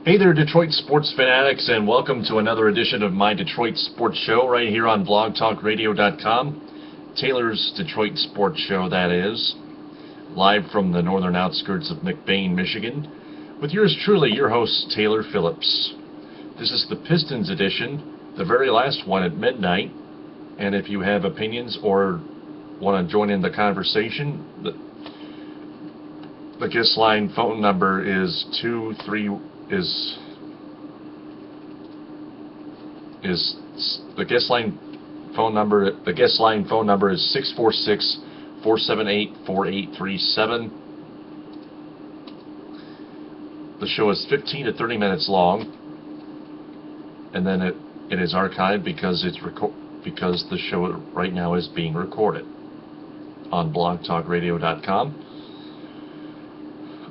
Hey there, Detroit sports fanatics, and welcome to another edition of my Detroit Sports Show right here on blogtalkradio.com. Taylor's Detroit Sports Show, that is, live from the northern outskirts of McBain, Michigan, with yours truly, your host, Taylor Phillips. This is the Pistons edition, the very last one at midnight, and if you have opinions or want to join in the conversation, the guest line phone number is the guest line phone number is 646-478-4837. The show is 15 to 30 minutes long, and then it is archived because the show right now is being recorded on blogtalkradio.com.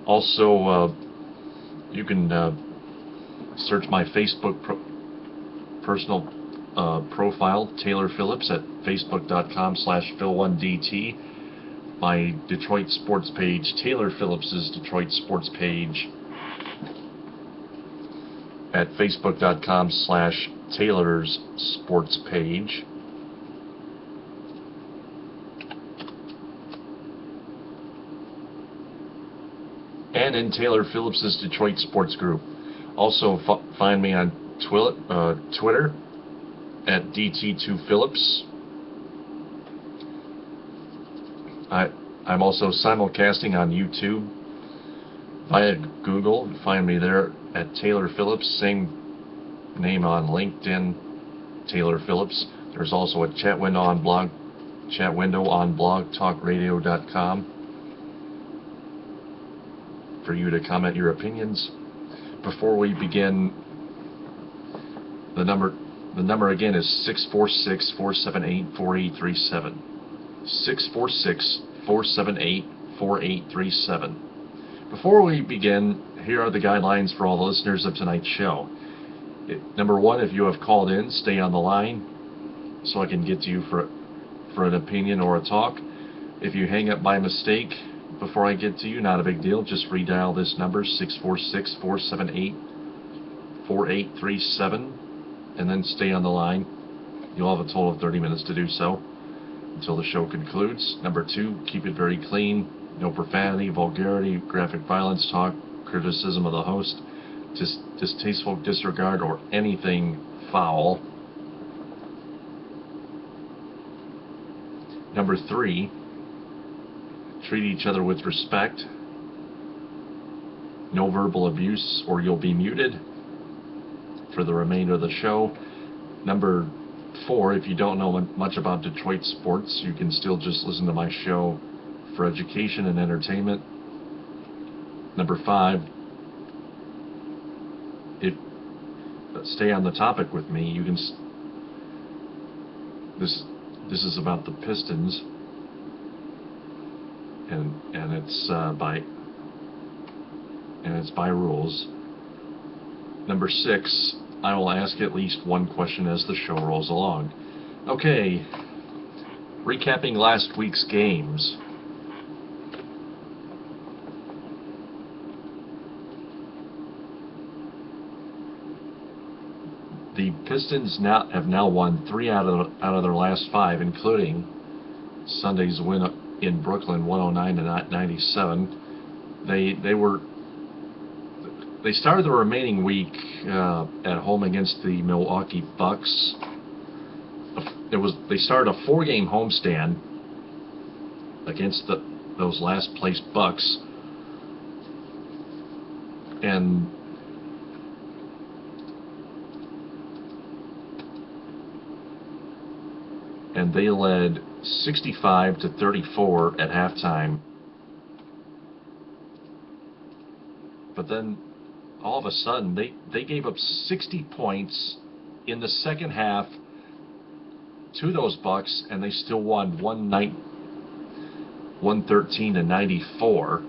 Also, you can search my Facebook personal profile, Taylor Phillips, at facebook.com/Phil1DT. My Detroit sports page, Taylor Phillips's Detroit sports page, at facebook.com/Taylor's sports page. And in Taylor Phillips's Detroit Sports Group. Also find me on Twitter at DT2Phillips. I'm also simulcasting on YouTube via Google. You find me there at Taylor Phillips, same name on LinkedIn, Taylor Phillips. There's also a chat window on blogtalkradio.com for you to comment your opinions. Before we begin, the number again is 646-478-4837. 646-478-4837. Before we begin, here are the guidelines for all the listeners of tonight's show. Number one, if you have called in, stay on the line so I can get to you for an opinion or a talk. If you hang up by mistake before I get to you, not a big deal. Just redial this number, 646-478-4837, and then stay on the line. You'll have a total of 30 minutes to do so until the show concludes. Number two, keep it very clean. No profanity, vulgarity, graphic violence talk, criticism of the host, distasteful disregard, or anything foul. Number three, treat each other with respect. No verbal abuse or you'll be muted for the remainder of the show. Number four, if you don't know much about Detroit sports, you can still just listen to my show for education and entertainment. Number five, stay on the topic with me. You can. This is about the Pistons. And it's by rules. Number six, I will ask at least one question as the show rolls along. Okay, recapping last week's games. The Pistons have now won 3 out of their last 5, including Sunday's win in Brooklyn, 109-97. They started the remaining week at home against the Milwaukee Bucks. They started a 4-game homestand against those last place Bucks, and they led 65-34 at halftime. But then all of a sudden they gave up 60 points in the second half to those Bucks, and they still won 113-94.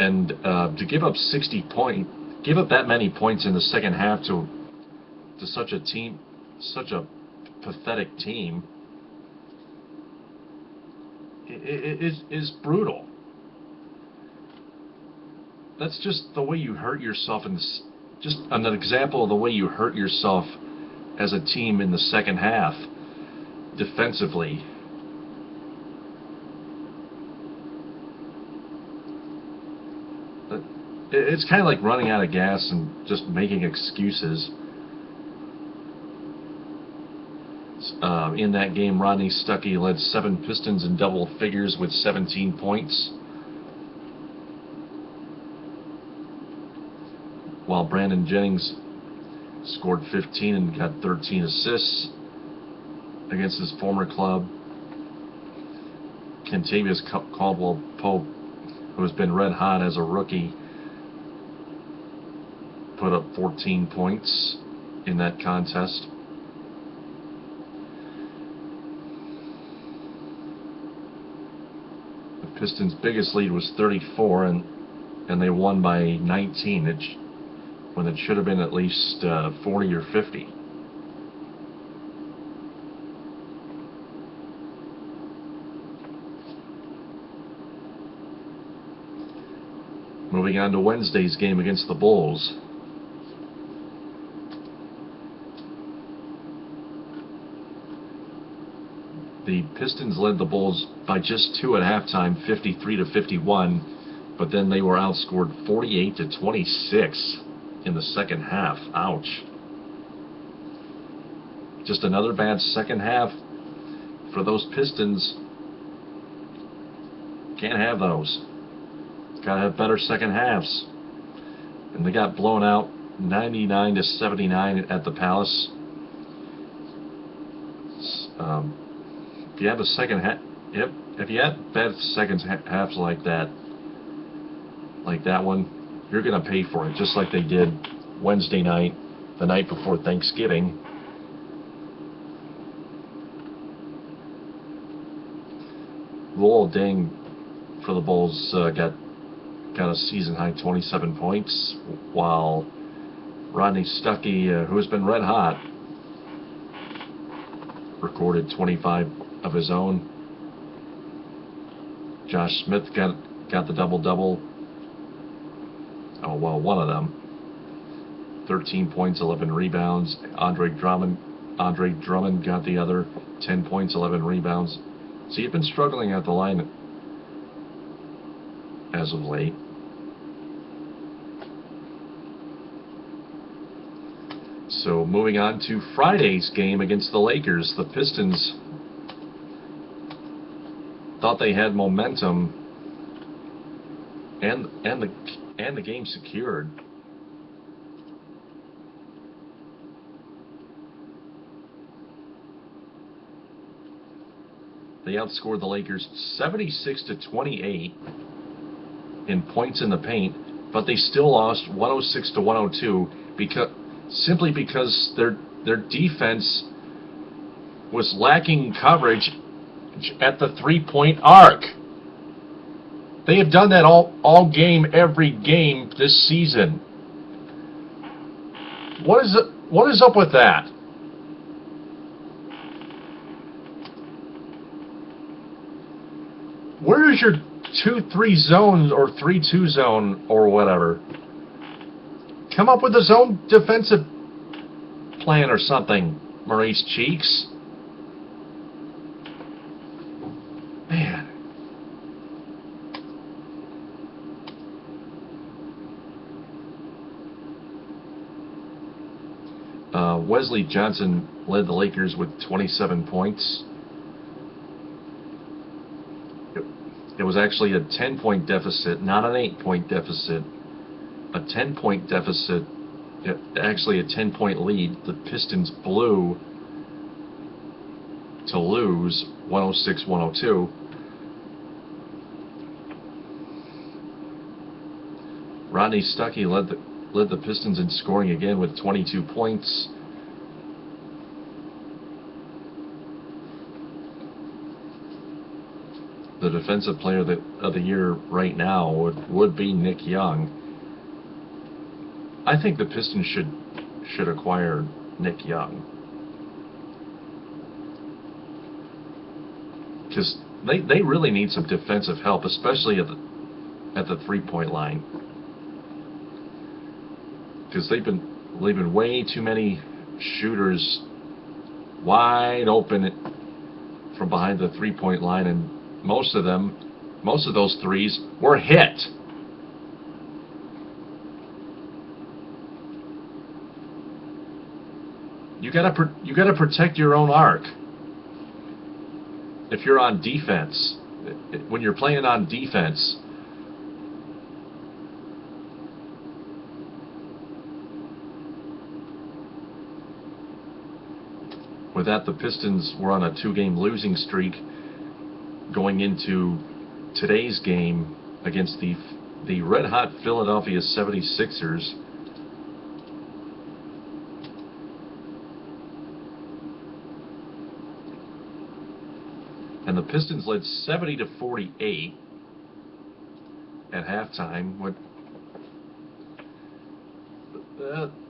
And to give up that many points in the second half to such a team, such a pathetic team is brutal. That's just the way you hurt yourself, and just an example of the way you hurt yourself as a team in the second half defensively. It's kind of like running out of gas and just making excuses. In that game, Rodney Stuckey led 7 Pistons in double figures with 17 points, while Brandon Jennings scored 15 and got 13 assists against his former club. Kentavious Caldwell-Pope, who has been red hot as a rookie, put up 14 points in that contest. The Pistons' biggest lead was 34, and they won by 19, when it should have been at least 40 or 50. Moving on to Wednesday's game against the Bulls. The Pistons led the Bulls by just 2 at halftime, 53-51, but then they were outscored 48-26 in the second half. Ouch. Just another bad second half for those Pistons. Can't have those. Gotta have better second halves. And they got blown out 99-79 at the Palace. If you have a second half, if you have bad second halves like that one, you're gonna pay for it, just like they did Wednesday night, the night before Thanksgiving. Luol Deng for the Bulls got a season-high 27 points, while Rodney Stuckey, who has been red hot, recorded 25 of his own. Josh Smith got the double-double. Oh, well, one of them. 13 points, 11 rebounds. Andre Drummond got the other. 10 points, 11 rebounds. So you've been struggling at the line as of late. So moving on to Friday's game against the Lakers, the Pistons thought they had momentum and the game secured. They outscored the Lakers 76-28 in points in the paint, but they still lost 106-102 simply because their defense was lacking coverage at the three-point arc. They have done that all game, every game this season. What is up with that? Where is your 2-3 zone or 3-2 zone or whatever? Come up with a zone defensive plan or something, Maurice Cheeks. Man. Wesley Johnson led the Lakers with 27 points. It was actually a 10-point deficit, not an 8-point deficit. A 10-point deficit, actually a 10-point lead. The Pistons blew to lose 106-102. Rodney Stuckey led the Pistons in scoring again with 22 points. The defensive player of the year right now would be Nick Young. I think the Pistons should acquire Nick Young. because they really need some defensive help, especially at the 3-point line, because they've been leaving way too many shooters wide open from behind the 3-point line, and most of those threes were hit. You gotta protect your own arc. If you're on defense, when you're playing on defense, with that, the Pistons were on a 2-game losing streak going into today's game against the red-hot Philadelphia 76ers. And the Pistons led 70-48 at halftime.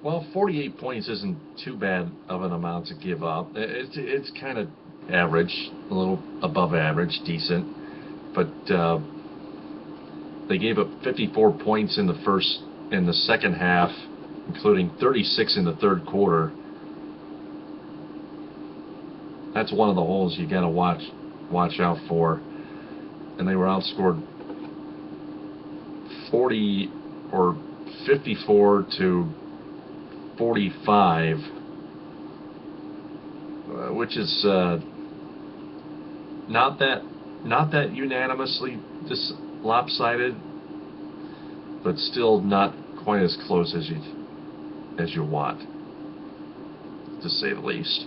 Well, 48 points isn't too bad of an amount to give up. It's kind of average, a little above average, decent. But they gave up 54 points in the second half, including 36 in the third quarter. That's one of the holes you got to watch out for. And they were outscored 40 or 54 to 45, which is not that unanimously lopsided, but still not quite as close as you want, to say the least.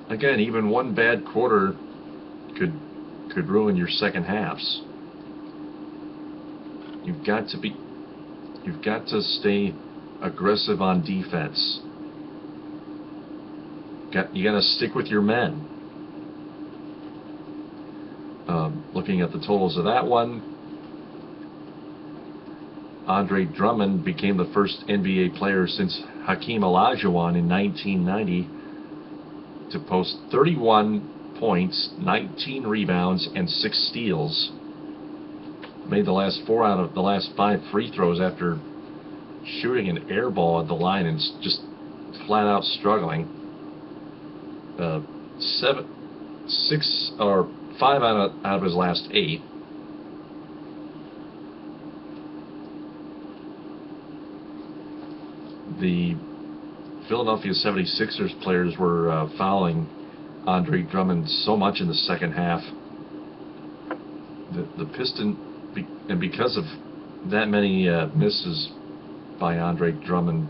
Again, even one bad quarter could ruin your second halves. You've got to stay aggressive on defense. You got to stick with your men. Looking at the totals of that one, Andre Drummond became the first NBA player since Hakeem Olajuwon in 1990 to post 31 points, 19 rebounds, and 6 steals. Made the last 4 out of the last 5 free throws after shooting an air ball at the line and just flat out struggling. 5 out of his last 8. The Philadelphia 76ers players were fouling Andre Drummond so much in the second half. The Pistons, and because of that many misses by Andre Drummond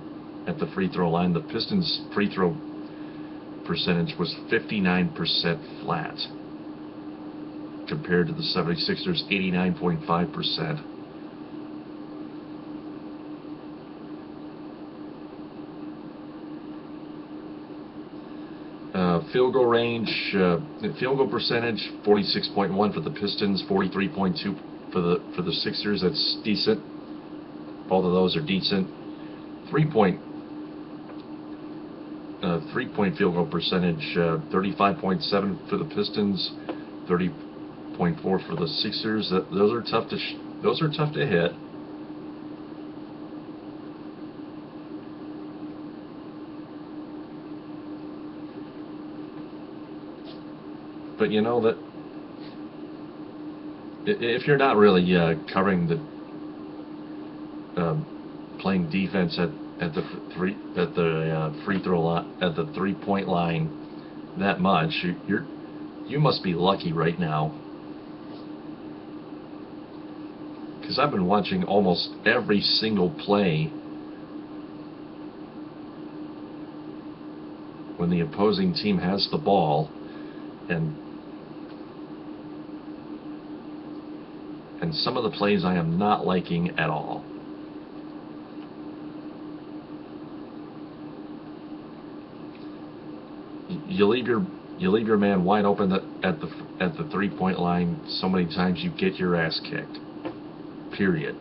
at the free throw line, the Pistons' free throw percentage was 59% flat, compared to the 76ers' 89.5%. Field goal range, field goal percentage, 46.1 for the Pistons, 43.2 for the Sixers. That's decent. Both of those are decent. Three-point field goal percentage, 35.7 for the Pistons, 30.4 for the Sixers. Those are tough to hit. But you know that if you're not really covering the playing defense at the free throw line, at the 3-point line that much, you must be lucky right now. Because I've been watching almost every single play when the opposing team has the ball, and some of the plays I am not liking at all. You leave your man wide open at the 3-point line so many times, you get your ass kicked. Period.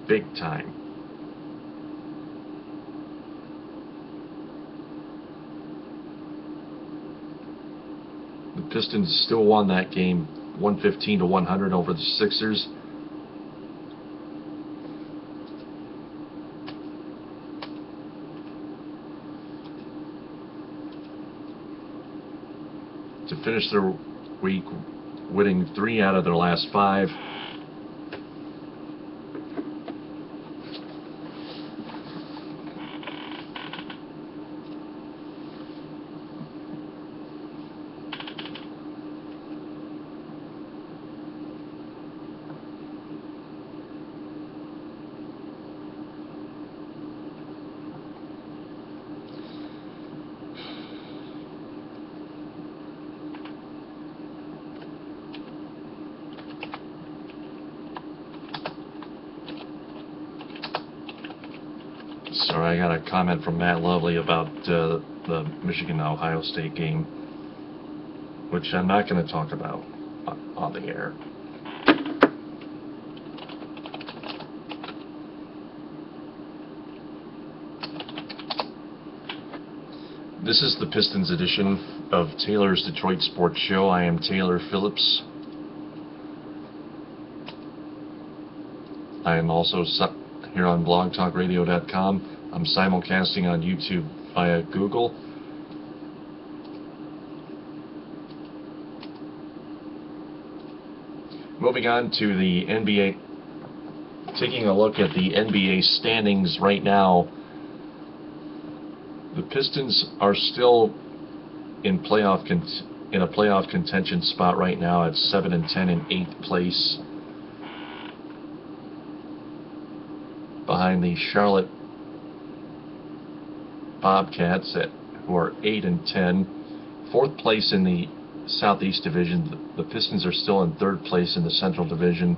Big time. Pistons still won that game 115-100 over the Sixers. To finish their week winning 3 out of their last 5. Sorry, I got a comment from Matt Lovely about the Michigan-Ohio State game, which I'm not going to talk about on the air. This is the Pistons edition of Taylor's Detroit Sports Show. I am Taylor Phillips. I am also here on blogtalkradio.com. I'm simulcasting on YouTube via Google. Moving on to the NBA, taking a look at the NBA standings right now. The Pistons are still in a playoff contention spot right now at 7-10 in 8th place, behind the Charlotte Bobcats who are 8-10. 4th place in the Southeast Division. The Pistons are still in 3rd place in the Central Division.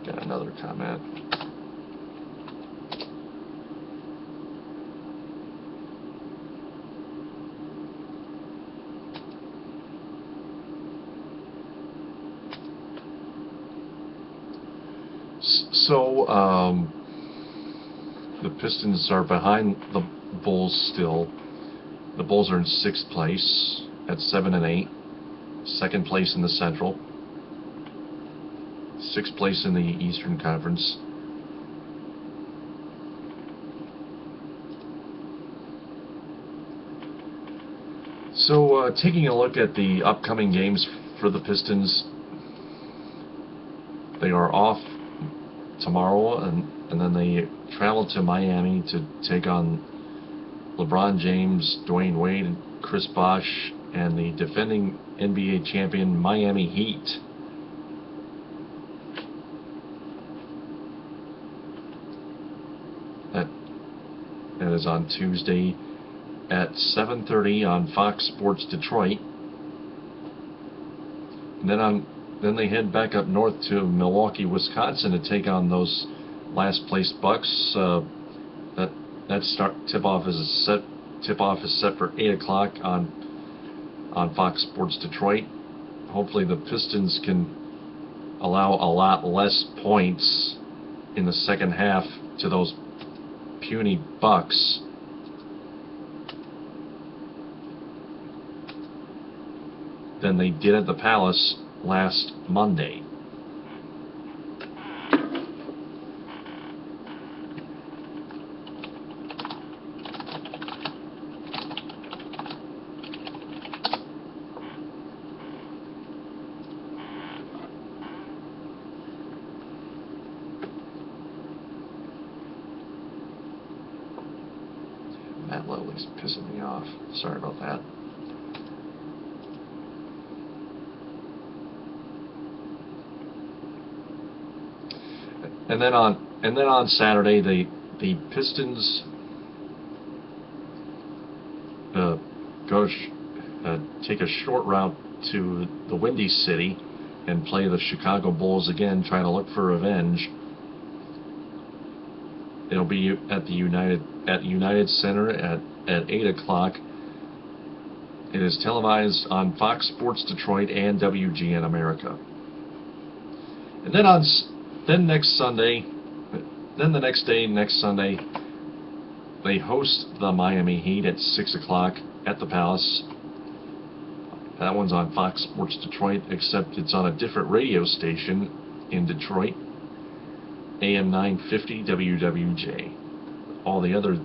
Got another comment. So, the Pistons are behind the Bulls still. The Bulls are in 6th place at 7-8. 2nd place in the Central. 6th place in the Eastern Conference. So, taking a look at the upcoming games for the Pistons, they are off tomorrow, and then they travel to Miami to take on LeBron James, Dwayne Wade, Chris Bosh, and the defending NBA champion Miami Heat. That is on Tuesday at 7:30 on Fox Sports Detroit. And then they head back up north to Milwaukee, Wisconsin to take on those last place Bucks. That tip-off is set for 8 o'clock on Fox Sports Detroit. Hopefully the Pistons can allow a lot less points in the second half to those puny Bucks. Than they did at the Palace last Monday. Matt Lovely's pissing me off. Sorry about that. And then on Saturday, the Pistons take a short route to the Windy City and play the Chicago Bulls again, trying to look for revenge. It'll be at the United Center at 8 o'clock. It is televised on Fox Sports Detroit and WGN America. And then the next Sunday, they host the Miami Heat at 6 o'clock at the Palace. That one's on Fox Sports Detroit, except it's on a different radio station in Detroit, AM 950 WWJ. All the other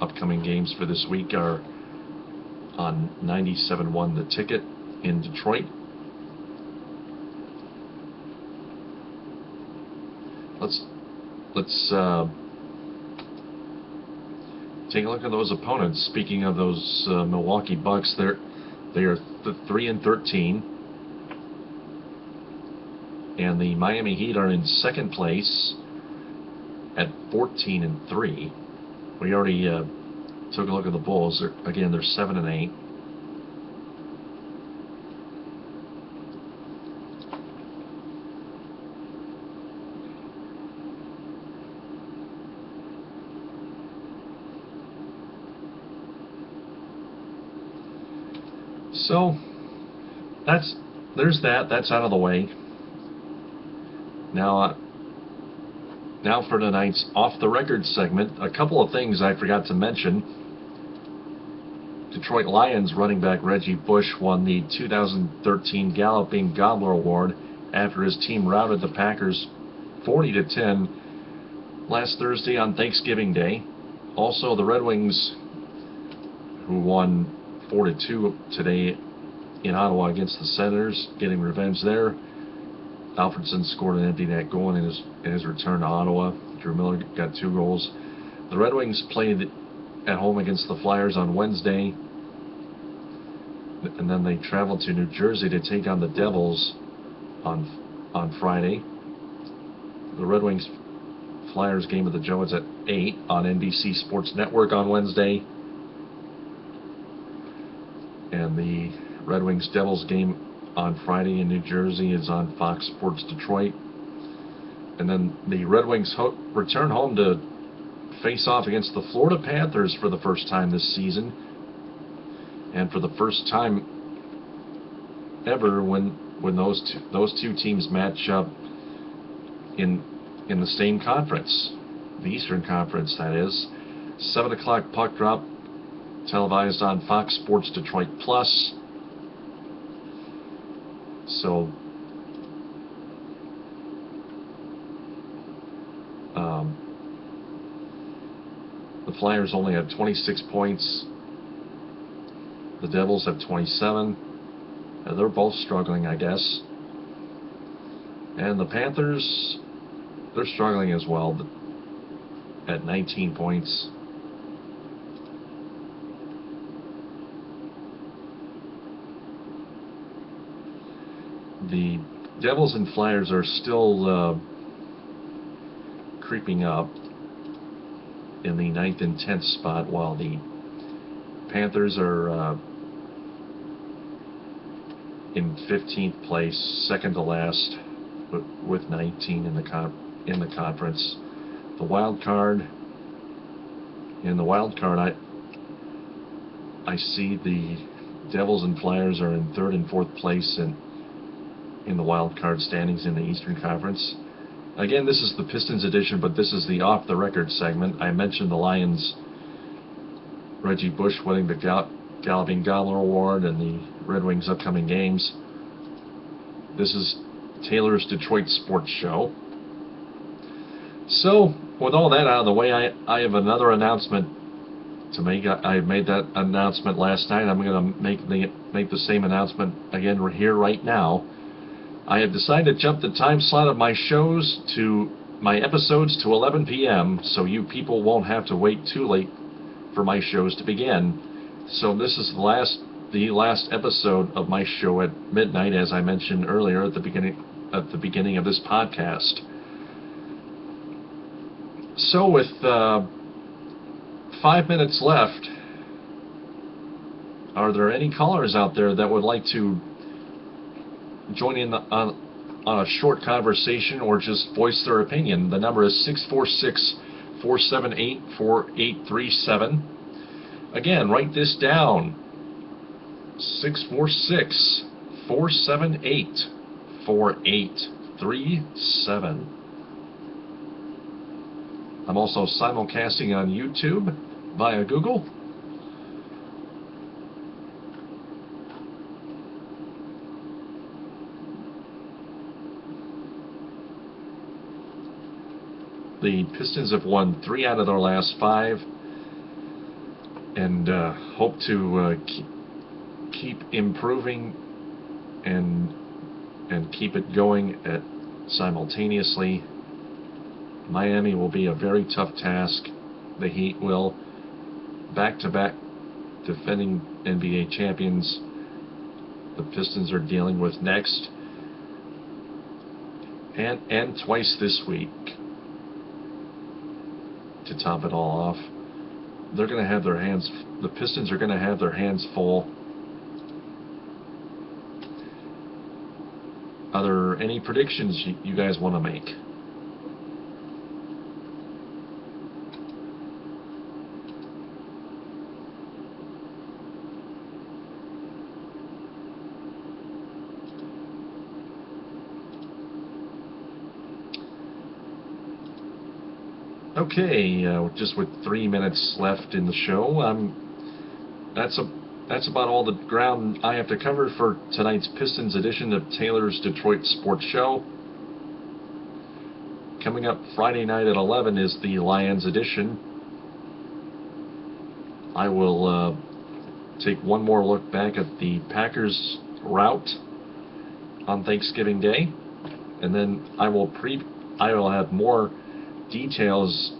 upcoming games for this week are on 97.1 The Ticket in Detroit. Let's take a look at those opponents. Speaking of those Milwaukee Bucks, they are 3-13, and the Miami Heat are in second place at 14-3. We already took a look at the Bulls. They're 7-8. So that's out of the way. Now for tonight's Off the Record segment, a couple of things I forgot to mention. Detroit Lions running back Reggie Bush won the 2013 Galloping Gobbler Award after his team routed the Packers 40-10 last Thursday on Thanksgiving Day. Also, the Red Wings, who won 4-2 today in Ottawa against the Senators, getting revenge there. Alfredson scored an empty net goal in his return to Ottawa. Drew Miller got 2 goals. The Red Wings played at home against the Flyers on Wednesday, and then they traveled to New Jersey to take on the Devils on Friday. The Red Wings Flyers game of the Joe is at 8 on NBC Sports Network on Wednesday. And the Red Wings Devils game on Friday in New Jersey is on Fox Sports Detroit. And then the Red Wings return home to face off against the Florida Panthers for the first time this season, and for the first time ever when those two teams match up in the same conference, the Eastern Conference, that is. 7 o'clock puck drop, televised on Fox Sports Detroit Plus. So the Flyers only have 26 points. The Devils have 27. They're both struggling, I guess. And the Panthers, they're struggling as well, at 19 points. The Devils and Flyers are still creeping up in the 9th and 10th spot, while the Panthers are in 15th place, second to last, with 19 in the conference. In the wild card, I see the Devils and Flyers are in 3rd and 4th place in the wild card standings in the Eastern Conference. Again, this is the Pistons edition, but this is the Off the Record segment. I mentioned the Lions, Reggie Bush winning the Galloping Gobbler Award, and the Red Wings' upcoming games. This is Taylor's Detroit Sports Show. So, with all that out of the way, I have another announcement to make. I made that announcement last night. I'm going to make the same announcement again here right now. I have decided to jump the time slot of my episodes to 11 p.m. so you people won't have to wait too late for my shows to begin. So this is the last episode of my show at midnight, as I mentioned earlier at the beginning of this podcast. So with 5 minutes left, are there any callers out there that would like to join in on a short conversation or just voice their opinion. The number is 646-478-4837. Again, write this down. 646-478-4837. I'm also simulcasting on YouTube via Google. The Pistons have won 3 out of their last 5, and hope to keep improving and keep it going simultaneously. Miami will be a very tough task. The Heat will, back-to-back defending NBA champions. The Pistons are dealing with next, and twice this week. To top it all off, they're going to have their hands. The Pistons are going to have their hands full. Are there any predictions you guys want to make? Okay, just with 3 minutes left in the show, that's about all the ground I have to cover for tonight's Pistons edition of Taylor's Detroit Sports Show. Coming up Friday night at 11 is the Lions edition. I will take one more look back at the Packers route on Thanksgiving Day, and then I will have more details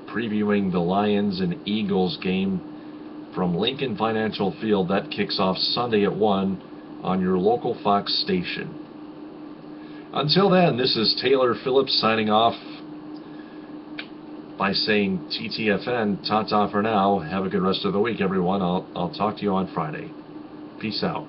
previewing the Lions and Eagles game from Lincoln Financial Field. That kicks off Sunday at 1 on your local Fox station. Until then, this is Taylor Phillips signing off by saying TTFN, ta-ta for now. Have a good rest of the week, everyone. I'll talk to you on Friday. Peace out.